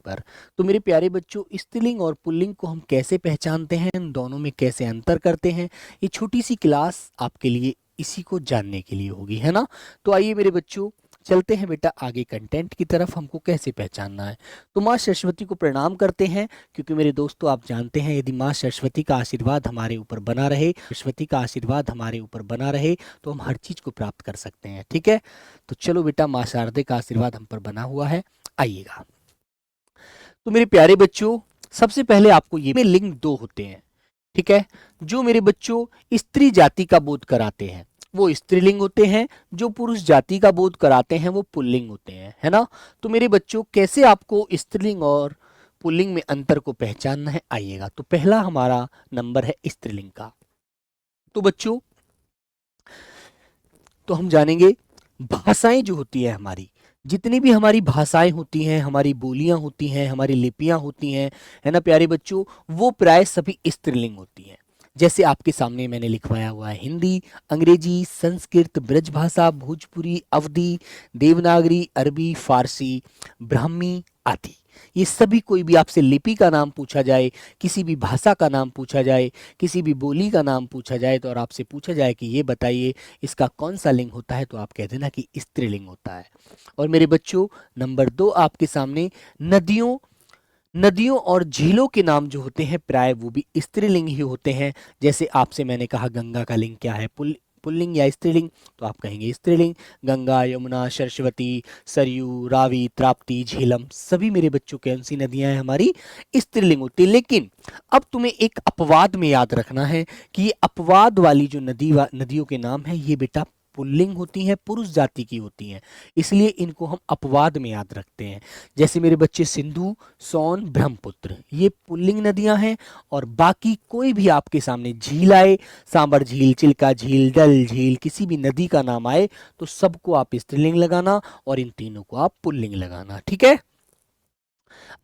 पर। तो मेरे प्यारे बच्चों, स्त्रीलिंग और पुल्लिंग को हम कैसे पहचानते हैं, इन दोनों में कैसे अंतर करते हैं, ये छोटी सी क्लास आपके लिए इसी को जानने के लिए होगी, है ना। तो आइए मेरे बच्चों, चलते हैं बेटा आगे कंटेंट की तरफ, हमको कैसे पहचानना है। तो माँ सरस्वती को प्रणाम करते हैं, क्योंकि मेरे दोस्तों आप जानते हैं यदि माँ सरस्वती का आशीर्वाद हमारे ऊपर बना रहे, सरस्वती का आशीर्वाद हमारे ऊपर बना रहे, तो हम हर चीज़ को प्राप्त कर सकते हैं। ठीक है, तो चलो बेटा, माँ शारदे का आशीर्वाद हम पर बना हुआ है, आइएगा। तो मेरे प्यारे बच्चों, सबसे पहले आपको ये में लिंग दो होते हैं। ठीक है, जो मेरे बच्चों स्त्री जाति का बोध कराते हैं वो स्त्रीलिंग होते हैं, जो पुरुष जाति का बोध कराते हैं वो पुल्लिंग होते हैं, है ना। तो मेरे बच्चों, कैसे आपको स्त्रीलिंग और पुल्लिंग में अंतर को पहचानना है, आइएगा। तो पहला हमारा नंबर है स्त्रीलिंग का। तो बच्चों, तो हम जानेंगे भाषाएं जो होती है हमारी, जितनी भी हमारी भाषाएं होती हैं, हमारी बोलियां होती हैं, हमारी लिपियां होती हैं, है ना प्यारे बच्चों, वो प्राय सभी स्त्रीलिंग होती हैं। जैसे आपके सामने मैंने लिखवाया हुआ है, हिंदी, अंग्रेजी, संस्कृत, ब्रजभाषा, भोजपुरी, अवधी, देवनागरी, अरबी, फारसी, ब्राह्मी आदि। ये सभी, कोई भी आपसे लिपि का नाम पूछा जाए, किसी भी भाषा का नाम पूछा जाए, किसी भी बोली का नाम पूछा जाए, तो और आपसे पूछा जाए कि ये बताइए इसका कौन सा लिंग होता है, तो आप कह देना कि स्त्रीलिंग होता है। और मेरे बच्चों, नंबर दो आपके सामने नदियों, नदियों और झीलों के नाम जो होते हैं प्राय वो भी स्त्रीलिंग ही होते हैं। जैसे आपसे मैंने कहा गंगा का लिंग क्या है, पुल्लिंग या स्त्रीलिंग, तो आप कहेंगे स्त्रीलिंग। गंगा, यमुना, सरस्वती, सरयू, रावी, ताप्ती, झेलम, सभी मेरे बच्चों कौन सी नदियां हैं, हमारी स्त्रीलिंग होती है। लेकिन अब तुम्हें एक अपवाद में याद रखना है कि ये अपवाद वाली जो नदियों के नाम है ये बेटा पुल्लिंग होती हैं, पुरुष जाति की होती हैं, इसलिए इनको हम अपवाद में याद रखते हैं। जैसे मेरे बच्चे सिंधु, सोन, ब्रह्मपुत्र, ये पुल्लिंग नदियां हैं। और बाकी कोई भी आपके सामने झील आए, सांबर झील, चिल्का झील, डल झील, किसी भी नदी का नाम आए, तो सबको आप स्त्रीलिंग लगाना और इन तीनों को आप पुल्लिंग लगाना। ठीक है,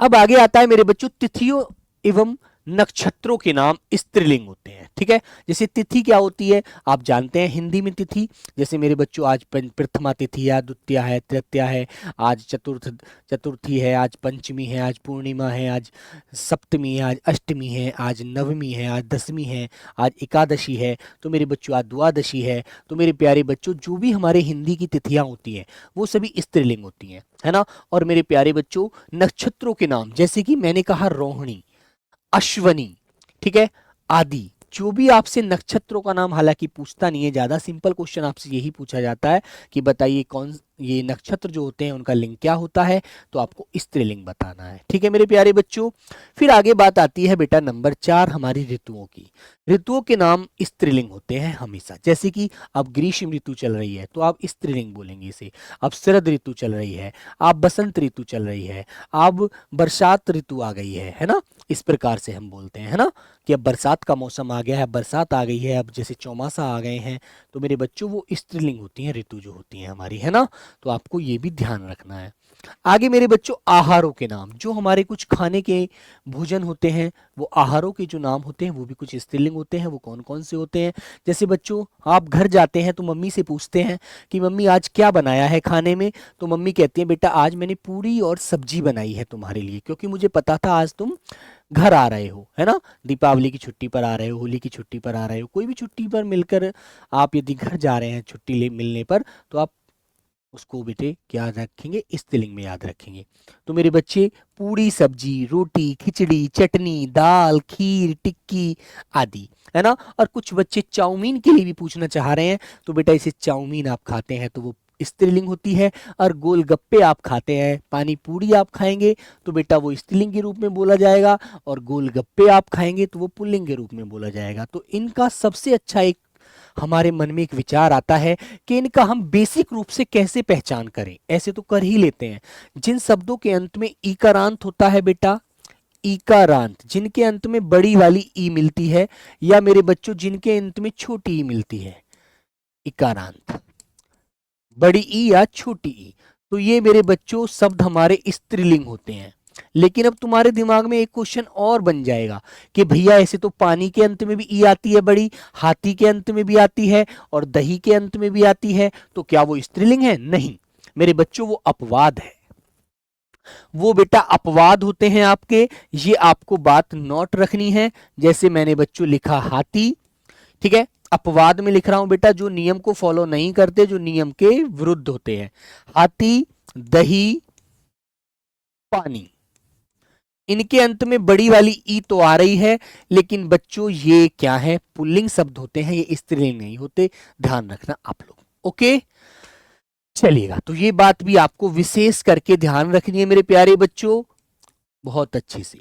अब आगे आता है मेरे बच्चों, तिथियों एवं नक्षत्रों के नाम स्त्रीलिंग होते हैं। ठीक है, जैसे तिथि क्या होती है आप जानते हैं हिंदी में तिथि, जैसे मेरे बच्चों आज प्रथमा तिथि है, द्वितीया है, तृतीया है, आज चतुर्थी है, आज पंचमी है, आज पूर्णिमा है, आज सप्तमी है, आज अष्टमी है, आज नवमी है, आज दसवीं है, आज एकादशी है, तो मेरे बच्चों आज द्वादशी है। तो मेरे प्यारे बच्चों, जो भी हमारे हिंदी की तिथियां होती हैं वो सभी स्त्रीलिंग होती हैं, है ना। और मेरे प्यारे बच्चों, नक्षत्रों के नाम, जैसे कि मैंने कहा रोहिणी, अश्वनी, ठीक है, आदि, जो भी आपसे नक्षत्रों का नाम हालांकि पूछता नहीं है, ज्यादा सिंपल क्वेश्चन आपसे यही पूछा जाता है कि बताइए कौन ये नक्षत्र जो होते हैं उनका लिंग क्या होता है, तो आपको स्त्रीलिंग बताना है। ठीक है मेरे प्यारे बच्चों, फिर आगे बात आती है बेटा नंबर 4 हमारी ऋतुओं की। ऋतुओं के नाम स्त्रीलिंग होते हैं हमेशा, जैसे कि अब ग्रीष्म ऋतु चल रही है तो आप स्त्रीलिंग बोलेंगे इसे, अब शरद ऋतु चल रही है, आप बसंत ऋतु चल रही है, अब बरसात ऋतु आ गई है ना, इस प्रकार से हम बोलते हैं, है ना, कि अब बरसात का मौसम आ गया है, बरसात आ गई है, अब जैसे चौमासा आ गए हैं, तो मेरे बच्चों वो स्त्रीलिंग होती हैं, ऋतु जो होती हैं हमारी, है ना। तो आपको ये भी ध्यान रखना है। आगे मेरे बच्चों, आहारों के नाम, जो हमारे कुछ खाने के भोजन होते हैं वो आहारों के जो नाम होते हैं वो भी कुछ स्त्रीलिंग होते हैं। वो कौन कौन से होते हैं, जैसे बच्चों आप घर जाते हैं तो मम्मी से पूछते हैं कि मम्मी आज क्या बनाया है खाने में, तो मम्मी कहती है बेटा आज मैंने पूरी और सब्जी बनाई है तुम्हारे लिए, क्योंकि मुझे पता था आज तुम घर आ रहे हो, है ना, दीपावली की छुट्टी पर आ रहे हो, होली की छुट्टी पर आ रहे हो, कोई भी छुट्टी पर मिलकर आप यदि घर जा रहे हैं छुट्टी ले मिलने पर, तो आप उसको बेटे क्या रखेंगे, स्त्रीलिंग में याद रखेंगे। तो मेरे बच्चे, पूरी सब्जी, रोटी, खिचड़ी, चटनी, दाल, खीर, टिक्की आदि, है ना। और कुछ बच्चे चाउमीन के लिए भी पूछना चाह रहे हैं, तो बेटा इसे चाउमीन आप खाते हैं तो वो स्त्रीलिंग होती है। और गोलगप्पे आप खाते हैं, पानी पूरी आप खाएंगे तो बेटा वो स्त्रीलिंग के रूप में बोला जाएगा, और गोलगप्पे आप खाएंगे तो वो पुल्लिंग के रूप में बोला जाएगा। तो इनका सबसे अच्छा एक हमारे मन में एक विचार आता है कि इनका हम बेसिक रूप से कैसे पहचान करें। ऐसे तो कर ही लेते हैं, जिन शब्दों के अंत में ईकारांत होता है बेटा, ईकारांत, जिनके अंत में बड़ी वाली ई मिलती है, या मेरे बच्चों जिनके अंत में छोटी ई मिलती है, इकारांत, बड़ी ई या छोटी ई, तो ये मेरे बच्चों शब्द हमारे स्त्रीलिंग होते हैं। लेकिन अब तुम्हारे दिमाग में एक क्वेश्चन और बन जाएगा कि भैया ऐसे तो पानी के अंत में भी ई आती है बड़ी, हाथी के अंत में भी आती है, और दही के अंत में भी आती है, तो क्या वो स्त्रीलिंग है? नहीं मेरे बच्चों, वो अपवाद है। वो बेटा अपवाद होते हैं आपके। ये आपको बात नोट रखनी है। जैसे मैंने बच्चों लिखा हाथी, ठीक है, अपवाद में लिख रहा हूं बेटा, जो नियम को फॉलो नहीं करते, जो नियम के विरुद्ध होते हैं। हाथी, दही, पानी, इनके अंत में बड़ी वाली ई तो आ रही है, लेकिन बच्चों ये क्या है, पुल्लिंग शब्द होते हैं, ये स्त्रीलिंग नहीं होते, ध्यान रखना आप लोग। ओके, चलिएगा, तो ये बात भी आपको विशेष करके ध्यान रखनी है मेरे प्यारे बच्चों, बहुत अच्छे से।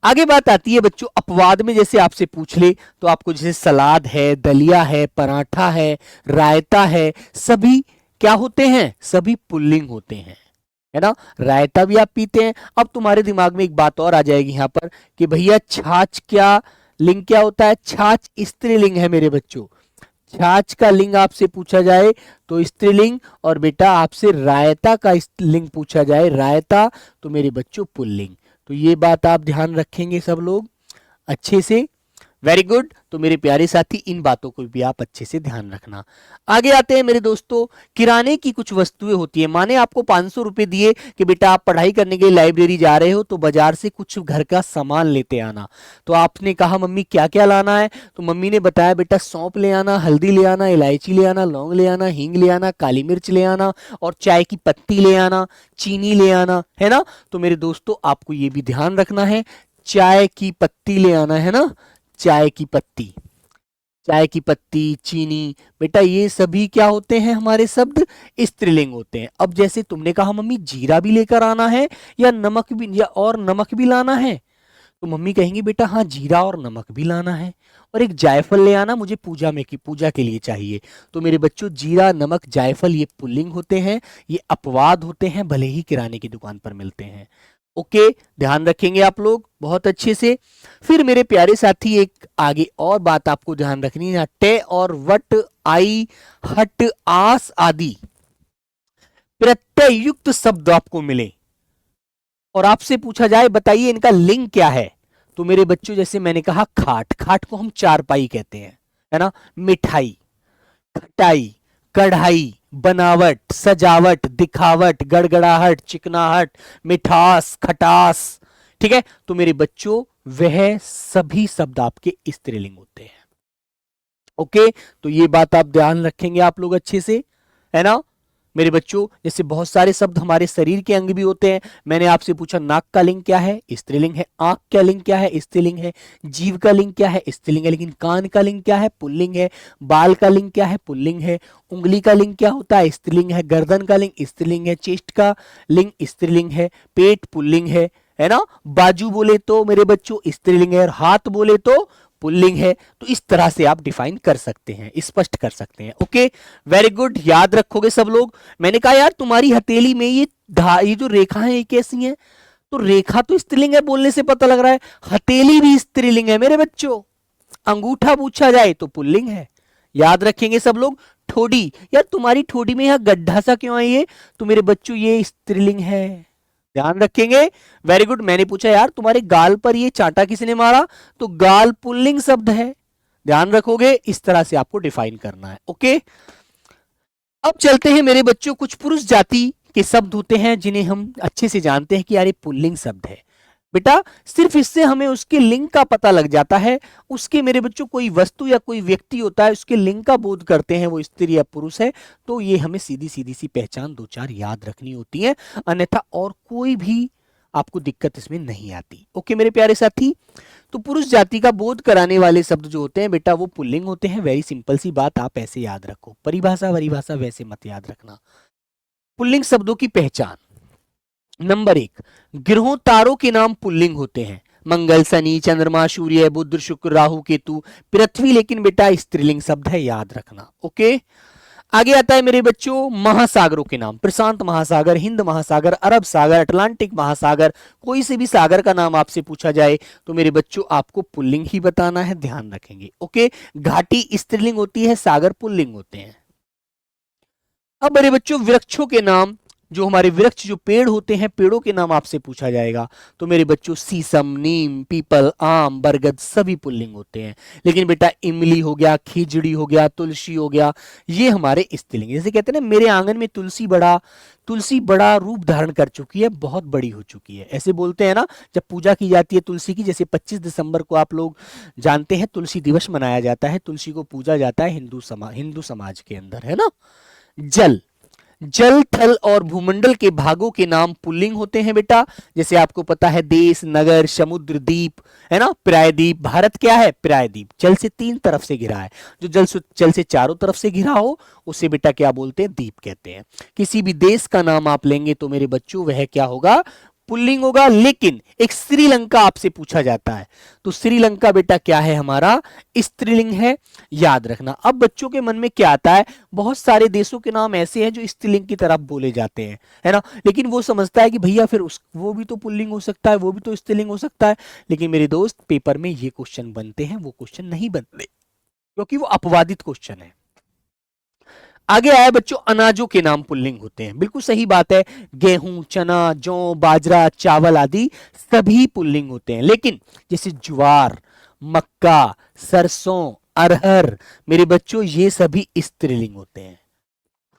आगे बात आती है बच्चों अपवाद में, जैसे आपसे पूछ ले तो आपको जैसे सलाद है, दलिया है, पराठा है, रायता है, सभी क्या होते हैं, सभी पुल्लिंग होते हैं, है ना। रायता भी आप पीते हैं। अब तुम्हारे दिमाग में एक बात और आ जाएगी यहां पर कि भैया छाछ क्या लिंग क्या होता है, छाछ स्त्रीलिंग है मेरे बच्चों। छाछ का लिंग आपसे पूछा जाए तो स्त्रीलिंग, और बेटा आपसे रायता का लिंग पूछा जाए, रायता, तो मेरे बच्चों पुल्लिंग। तो ये बात आप ध्यान रखेंगे सब लोग अच्छे से। Very good. तो मेरे प्यारे साथी इन बातों को भी आप अच्छे से ध्यान रखना। आगे आते हैं मेरे दोस्तों, किराने की कुछ वस्तुएं होती है। माने आपको 500 रुपए दिए कि बेटा आप पढ़ाई करने के लिए लाइब्रेरी जा रहे हो, तो बाजार से कुछ घर का सामान लेते आना। तो आपने कहा मम्मी क्या क्या लाना है, तो मम्मी ने बताया बेटा सौंफ ले आना, हल्दी ले आना, इलायची ले आना, लौंग ले आना, हींग ले आना, काली मिर्च ले आना, और चाय की पत्ती ले आना, चीनी ले आना, है ना। तो मेरे दोस्तों आपको ये भी ध्यान रखना है, चाय की पत्ती ले आना, है ना, चाय की पत्ती, चाय की पत्ती, चीनी, बेटा ये सभी क्या होते हैं, हमारे शब्द स्त्रीलिंग होते हैं। अब जैसे तुमने कहा मम्मी जीरा भी लेकर आना है या नमक भी, या और नमक भी लाना है, तो मम्मी कहेंगी बेटा हाँ जीरा और नमक भी लाना है, और एक जायफल ले आना, मुझे पूजा के लिए चाहिए। तो मेरे बच्चों जीरा, नमक, जायफल ये पुल्लिंग होते हैं, ये अपवाद होते हैं, भले ही किराने की दुकान पर मिलते हैं। ओके, ध्यान रखेंगे आप लोग बहुत अच्छे से। फिर मेरे प्यारे साथी एक आगे और बात आपको ध्यान रखनी है, टे और वट, आई, हट, आस आदि प्रत्यय युक्त शब्द आपको मिले और आपसे पूछा जाए बताइए इनका लिंग क्या है, तो मेरे बच्चों जैसे मैंने कहा खाट, खाट को हम चारपाई कहते हैं, है ना। मिठाई, खटाई, कढ़ाई, बनावट, सजावट, दिखावट, गड़गड़ाहट, चिकनाहट, मिठास, खटास, ठीक है। तो मेरे बच्चों वह सभी शब्द आपके स्त्रीलिंग होते हैं। ओके, तो ये बात आप ध्यान रखेंगे आप लोग अच्छे से, है ना मेरे बच्चों। जैसे बहुत सारे शब्द हमारे शरीर के अंग भी होते हैं। मैंने आपसे पूछा नाक का लिंग क्या है, स्त्रीलिंग है। आंख का लिंग क्या है, स्त्रीलिंग है। जीभ का लिंग क्या है, स्त्रीलिंग है। लेकिन कान का लिंग क्या है, पुल्लिंग है। बाल का लिंग क्या है, पुल्लिंग है। उंगली का लिंग क्या होता है, स्त्रीलिंग है। गर्दन का लिंग स्त्रीलिंग है। चेस्ट का लिंग स्त्रीलिंग है। पेट पुल्लिंग है ना। बाजू बोले तो मेरे बच्चों स्त्रीलिंग है, और हाथ बोले तो पुल्लिंग है। तो इस तरह से आप डिफाइन कर सकते हैं, स्पष्ट कर सकते हैं। ओके, वेरी गुड, याद रखोगे सब लोग। मैंने कहा यार तुम्हारी हथेली में ये जो रेखा है ये कैसी है, तो रेखा तो स्त्रीलिंग है, बोलने से पता लग रहा है। हथेली भी स्त्रीलिंग है मेरे बच्चों। अंगूठा पूछा जाए तो पुल्लिंग है, याद रखेंगे सब लोग। ठोडी, यार तुम्हारी ठोडी में यहां गड्ढा सा क्यों है ये, तो मेरे बच्चों ये स्त्रीलिंग है, ध्यान रखेंगे। Very good. मैंने पूछा यार तुम्हारे गाल पर ये चांटा किसने मारा, तो गाल पुल्लिंग शब्द है, ध्यान रखोगे। इस तरह से आपको डिफाइन करना है। ओके, अब चलते हैं मेरे बच्चों, कुछ पुरुष जाति के शब्द होते हैं जिन्हें हम अच्छे से जानते हैं कि यार ये पुल्लिंग शब्द है। बेटा सिर्फ इससे हमें उसके लिंग का पता लग जाता है। उसके मेरे बच्चों कोई वस्तु या कोई व्यक्ति होता है, उसके लिंग का बोध करते हैं वो स्त्री या पुरुष है, तो ये हमें सीधी सीधी सी पहचान दो चार याद रखनी होती है, अन्यथा और कोई भी आपको दिक्कत इसमें नहीं आती। ओके मेरे प्यारे साथी, तो पुरुष जाति का बोध कराने वाले शब्द जो होते हैं बेटा वो पुल्लिंग होते हैं। वेरी सिंपल सी बात, आप ऐसे याद रखो, परिभाषा वरिभाषा वैसे मत याद रखना। पुल्लिंग शब्दों की पहचान, नंबर 1, ग्रहों तारों के नाम पुल्लिंग होते हैं। मंगल, शनि, चंद्रमा, सूर्य, बुध, शुक्र, राहु, केतु, पृथ्वी लेकिन बेटा स्त्रीलिंग शब्द है, याद रखना। ओके, आगे आता है मेरे बच्चों महासागरों के नाम। प्रशांत महासागर, हिंद महासागर, अरब सागर, अटलांटिक महासागर, कोई से भी सागर का नाम आपसे पूछा जाए तो मेरे बच्चों आपको पुल्लिंग ही बताना है, ध्यान रखेंगे। ओके, घाटी स्त्रीलिंग होती है, सागर पुल्लिंग होते हैं। अब मेरे बच्चों वृक्षों के नाम, जो हमारे वृक्ष, जो पेड़ होते हैं, पेड़ों के नाम आपसे पूछा जाएगा। तो मेरे बच्चों शीशम, नीम, पीपल, आम, बरगद सभी पुल्लिंग होते हैं। लेकिन बेटा इमली हो गया, खिजड़ी हो गया, तुलसी हो गया, ये हमारे स्त्रीलिंग। जैसे कहते हैं ना, मेरे आंगन में तुलसी बड़ा रूप धारण कर चुकी है, बहुत बड़ी हो चुकी है, ऐसे बोलते हैं ना जब पूजा की जाती है तुलसी की। जैसे 25 दिसंबर को आप लोग जानते हैं तुलसी दिवस मनाया जाता है, तुलसी को पूजा जाता है हिंदू समाज के अंदर, है ना। जल, जल, थल और भूमंडल के भागों के नाम पुल्लिंग होते हैं बेटा। जैसे आपको पता है देश, नगर, समुद्र, द्वीप, है ना, प्रायद्वीप। भारत क्या है? प्रायद्वीप। जल से 3 तरफ से घिरा है। जो जल से चारों तरफ से घिरा हो उसे बेटा क्या बोलते हैं? द्वीप कहते हैं। किसी भी देश का नाम आप लेंगे तो मेरे बच्चों वह क्या होगा? पुल्लिंग होगा। लेकिन एक श्रीलंका आपसे पूछा जाता है तो श्रीलंका बेटा क्या है? हमारा स्त्रीलिंग है, याद रखना। अब बच्चों के मन में क्या आता है? बहुत सारे देशों के नाम ऐसे हैं जो स्त्रीलिंग की तरफ बोले जाते हैं, है ना। लेकिन वो समझता है कि भैया फिर वो भी तो पुल्लिंग हो सकता है, वो भी तो स्त्रीलिंग हो सकता है। लेकिन मेरे दोस्त पेपर में ये क्वेश्चन बनते हैं, वो क्वेश्चन नहीं बनते, क्योंकि वो अपवादित क्वेश्चन है। आगे आया बच्चों, अनाजों के नाम पुल्लिंग होते हैं। बिल्कुल सही बात है, गेहूं, चना, जौ, बाजरा, चावल आदि सभी पुल्लिंग होते हैं। लेकिन जैसे ज्वार, मक्का, सरसों, अरहर, मेरे बच्चों ये सभी स्त्रीलिंग होते हैं।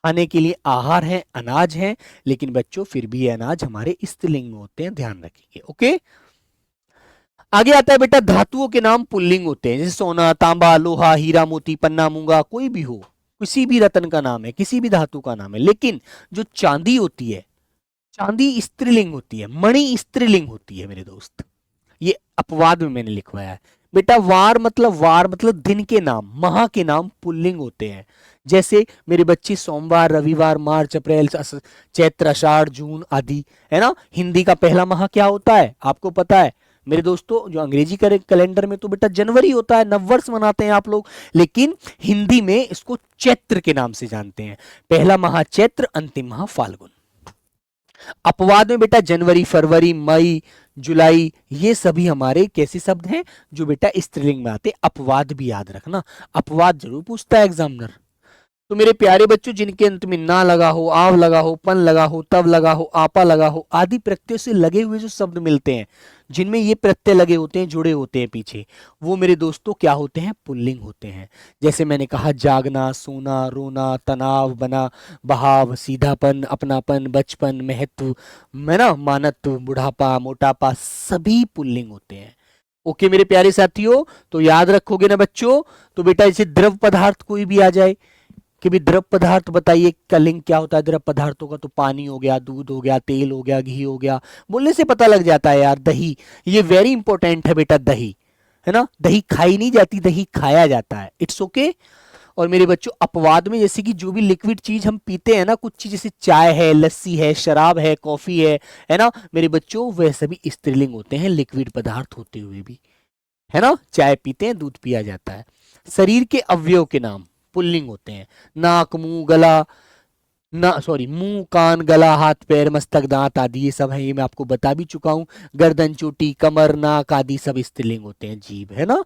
खाने के लिए आहार है, अनाज है, लेकिन बच्चों फिर भी ये अनाज हमारे स्त्रीलिंग में होते हैं, ध्यान रखिए। ओके, आगे आता है बेटा, धातुओं के नाम पुल्लिंग होते हैं। जैसे सोना, तांबा, लोहा, हीरा, मोती, पन्ना, मूंगा, कोई भी हो, किसी भी रत्न का नाम है, किसी भी धातु का नाम है। लेकिन जो चांदी होती है, चांदी स्त्रीलिंग होती है, मणि स्त्रीलिंग होती है मेरे दोस्त। ये अपवाद में मैंने लिखवाया है बेटा। वार मतलब दिन के नाम, माह के नाम पुल्लिंग होते हैं। जैसे मेरे बच्चे सोमवार, रविवार, मार्च, अप्रैल, चैत्र, आषाढ़, जून आदि, है ना। हिंदी का पहला माह क्या होता है आपको पता है मेरे दोस्तों? जो अंग्रेजी कैलेंडर में तो बेटा जनवरी होता है, नववर्ष मनाते हैं आप लोग। लेकिन हिंदी में इसको चैत्र के नाम से जानते हैं। पहला माह चैत्र, अंतिम माह फाल्गुन। अपवाद में बेटा जनवरी, फरवरी, मई, जुलाई, ये सभी हमारे कैसे शब्द हैं? जो बेटा स्त्रीलिंग में आते। अपवाद भी याद रखना, अपवाद जरूर पूछता है एग्जामिनर। तो मेरे प्यारे बच्चों, जिनके अंत में ना लगा हो, आव लगा हो, पन लगा हो, तब लगा हो, आपा लगा हो आदि प्रत्ययों से लगे हुए जो शब्द मिलते हैं, जिनमें ये प्रत्यय लगे होते हैं, जुड़े होते हैं पीछे, वो मेरे दोस्तों क्या होते हैं? पुल्लिंग होते हैं। जैसे मैंने कहा, जागना, सोना, रोना, तनाव, बना, बहाव, सीधापन, अपनापन, बचपन, महत्व, है ना, मानत्व, बुढ़ापा, मोटापा, सभी पुल्लिंग होते हैं। ओके मेरे प्यारे साथियों, तो याद रखोगे ना बच्चों? तो बेटा जैसे द्रव पदार्थ कोई भी आ जाए कि भी द्रव पदार्थ बताइए का लिंग क्या होता है द्रव पदार्थों का? तो पानी हो गया, दूध हो गया, तेल हो गया, घी हो गया, बोलने से पता लग जाता है यार। दही, ये वेरी इंपॉर्टेंट है बेटा, दही, है ना। दही खाई नहीं जाती, दही खाया जाता है। It's okay. और मेरे बच्चों अपवाद में जैसे कि जो भी लिक्विड चीज हम पीते हैं ना, कुछ चीज जैसे चाय है, लस्सी है, शराब है, कॉफी है ना मेरे बच्चों, वह सभी स्त्रीलिंग होते हैं, लिक्विड पदार्थ होते हुए भी, है ना। चाय पीते हैं, दूध पिया जाता है। शरीर के अवयव के नाम पुल्लिंग होते हैं। नाक, मुंह, गला, मुंह, कान, गला, हाथ, पैर, मस्तक, दांत आदि ये सब है, ये मैं आपको बता भी चुका हूं। गर्दन, चोटी, कमर, नाक आदि सब स्त्रीलिंग होते हैं। जीभ, है ना।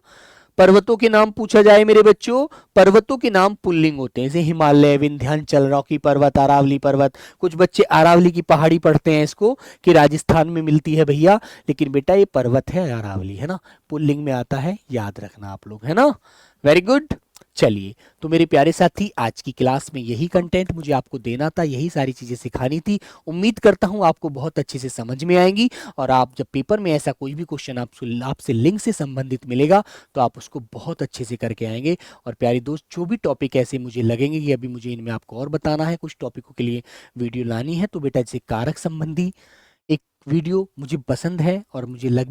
पर्वतों के नाम पूछा जाए मेरे बच्चों, पर्वतों के नाम पुल्लिंग होते हैं। जैसे हिमालय, विंध्याचल, रॉकी पर्वत, अरावली पर्वत। कुछ बच्चे अरावली की पहाड़ी पढ़ते हैं इसको कि राजस्थान में मिलती है भैया, लेकिन बेटा ये पर्वत है अरावली, है ना, पुल्लिंग में आता है, याद रखना आप लोग, है ना। Very good. चलिए, तो मेरे प्यारे साथी, आज की क्लास में यही कंटेंट मुझे आपको देना था, यही सारी चीजें सिखानी थी। उम्मीद करता हूं आपको बहुत अच्छे से समझ में आएंगी, और आप जब पेपर में ऐसा कोई भी क्वेश्चन आपसे लिंक से संबंधित मिलेगा तो आप उसको बहुत अच्छे से करके आएंगे। और प्यारे दोस्त, जो भी टॉपिक ऐसे मुझे लगेंगे कि अभी मुझे इनमें आपको और बताना है, कुछ टॉपिकों के लिए वीडियो लानी है, तो बेटा जैसे कारक संबंधी एक वीडियो मुझे पसंद है और मुझे लग